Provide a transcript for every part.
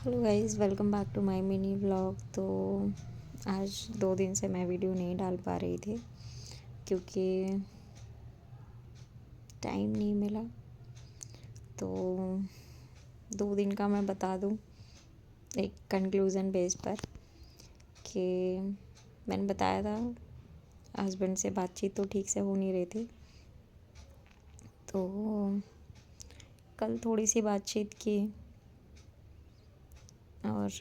Hello guys, welcome back to my mini vlog. तो आज 2 दिन से मैं वीडियो नहीं डाल पा रही थी क्योंकि टाइम नहीं मिला। तो 2 दिन का मैं बता दूं एक कंक्लूज़न बेस पर कि मैंने बताया था हस्बैंड से बातचीत तो ठीक से हो नहीं रही थी। तो कल थोड़ी सी बातचीत की और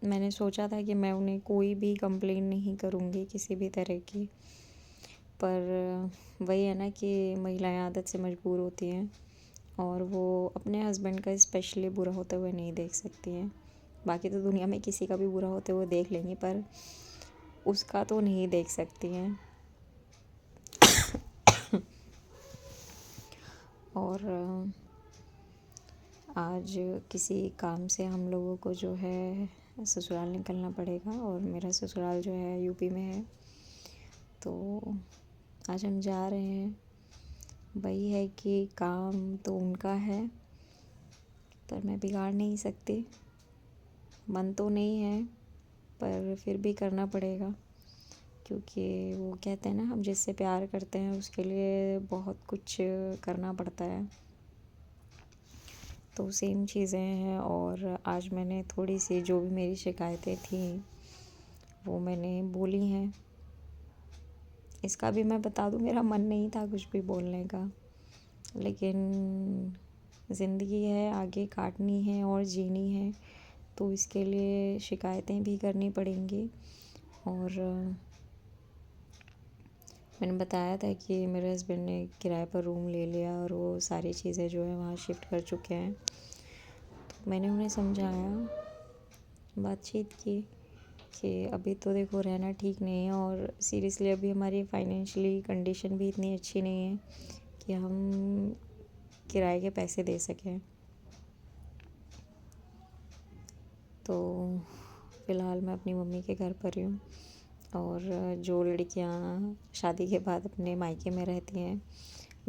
मैंने सोचा था कि मैं उन्हें कोई भी कंप्लेंट नहीं करूँगी किसी भी तरह की, पर वही है ना कि महिलाएं आदत से मजबूर होती हैं और वो अपने हस्बैंड का स्पेशली बुरा होते हुए नहीं देख सकती हैं। बाकी तो दुनिया में किसी का भी बुरा होते हुए देख लेंगी, पर उसका तो नहीं देख सकती हैं। और आज किसी काम से हम लोगों को जो है ससुराल निकलना पड़ेगा और मेरा ससुराल जो है यूपी में है। तो आज हम जा रहे हैं। वही है कि काम तो उनका है पर मैं बिगाड़ नहीं सकती। मन तो नहीं है पर फिर भी करना पड़ेगा क्योंकि वो कहते हैं ना, हम जिससे प्यार करते हैं उसके लिए बहुत कुछ करना पड़ता है। तो सेम चीज़ें हैं और आज मैंने थोड़ी सी जो भी मेरी शिकायतें थी वो मैंने बोली हैं। इसका भी मैं बता दूँ, मेरा मन नहीं था कुछ भी बोलने का, लेकिन ज़िंदगी है, आगे काटनी है और जीनी है, तो इसके लिए शिकायतें भी करनी पड़ेंगी। और मैंने बताया था कि मेरे हस्बैंड ने किराए पर रूम ले लिया और वो सारी चीज़ें जो है वहाँ शिफ्ट कर चुके हैं। तो मैंने उन्हें समझाया, बातचीत की कि अभी तो देखो रहना ठीक नहीं है और सीरियसली अभी हमारी फाइनेंशियली कंडीशन भी इतनी अच्छी नहीं है कि हम किराए के पैसे दे सकें। तो फ़िलहाल मैं अपनी मम्मी के घर पर ही हूँ और जो लड़कियाँ शादी के बाद अपने मायके में रहती हैं,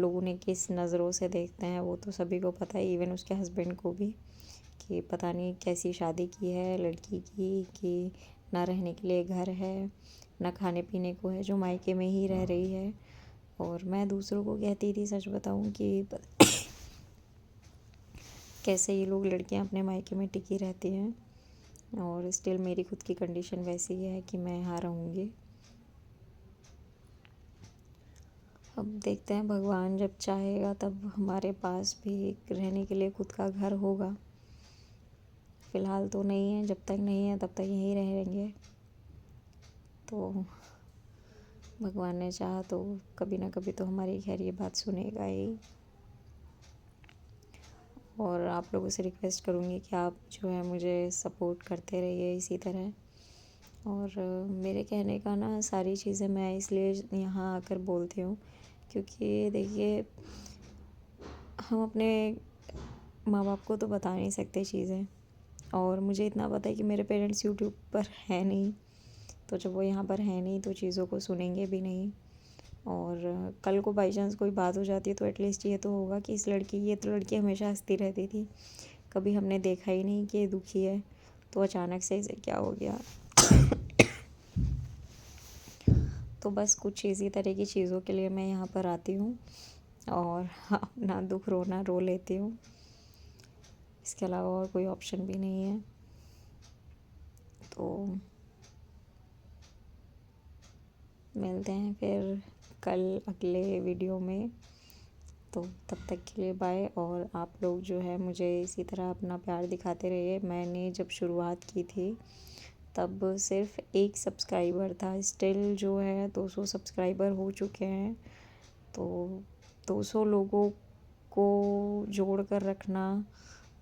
लोग उन्हें किस नज़रों से देखते हैं वो तो सभी को पता है, इवन उसके हस्बैंड को भी, कि पता नहीं कैसी शादी की है लड़की की कि ना रहने के लिए घर है ना खाने पीने को है, जो मायके में ही रह रही है। और मैं दूसरों को कहती थी, सच बताऊं, कि कैसे ये लोग लड़कियां अपने मायके में टिकी रहती हैं और स्टिल मेरी खुद की कंडीशन वैसी है कि मैं यहाँ रहूँगी। अब देखते हैं, भगवान जब चाहेगा तब हमारे पास भी रहने के लिए खुद का घर होगा। फ़िलहाल तो नहीं है, जब तक नहीं है तब तक यहीं रहेंगे। तो भगवान ने चाहा तो कभी ना कभी तो हमारी खैर ये बात सुनेगा ही। और आप लोगों से रिक्वेस्ट करूँगी कि आप जो है मुझे सपोर्ट करते रहिए इसी तरह। और मेरे कहने का ना, सारी चीज़ें मैं इसलिए यहाँ आकर बोलती हूँ क्योंकि देखिए, हम अपने माँ बाप को तो बता नहीं सकते चीज़ें, और मुझे इतना पता है कि मेरे पेरेंट्स यूट्यूब पर है नहीं, तो जब वो यहाँ पर है नहीं तो चीज़ों को सुनेंगे भी नहीं। और कल को बाई चांस कोई बात हो जाती है तो एटलीस्ट ये तो होगा कि ये तो लड़की हमेशा हंसती रहती थी, कभी हमने देखा ही नहीं कि ये दुखी है, तो अचानक से इसे क्या हो गया। तो बस कुछ इसी तरह की चीज़ों के लिए मैं यहाँ पर आती हूँ और अपना दुख रोना रो लेती हूँ। इसके अलावा और कोई ऑप्शन भी नहीं है। तो मिलते हैं फिर कल अगले वीडियो में। तो तब तक के लिए बाय। और आप लोग जो है मुझे इसी तरह अपना प्यार दिखाते रहिए। मैंने जब शुरुआत की थी तब सिर्फ 1 सब्सक्राइबर था, स्टिल जो है 200 सब्सक्राइबर हो चुके हैं। तो 200 लोगों को जोड़ कर रखना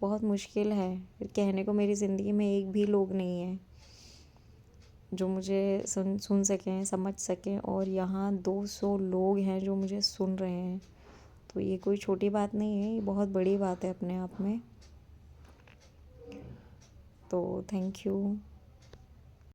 बहुत मुश्किल है। कहने को मेरी ज़िंदगी में एक भी लोग नहीं है जो मुझे सुन सकें, समझ सकें, और यहाँ 200 लोग हैं जो मुझे सुन रहे हैं। तो ये कोई छोटी बात नहीं है, ये बहुत बड़ी बात है अपने आप में। तो थैंक यू।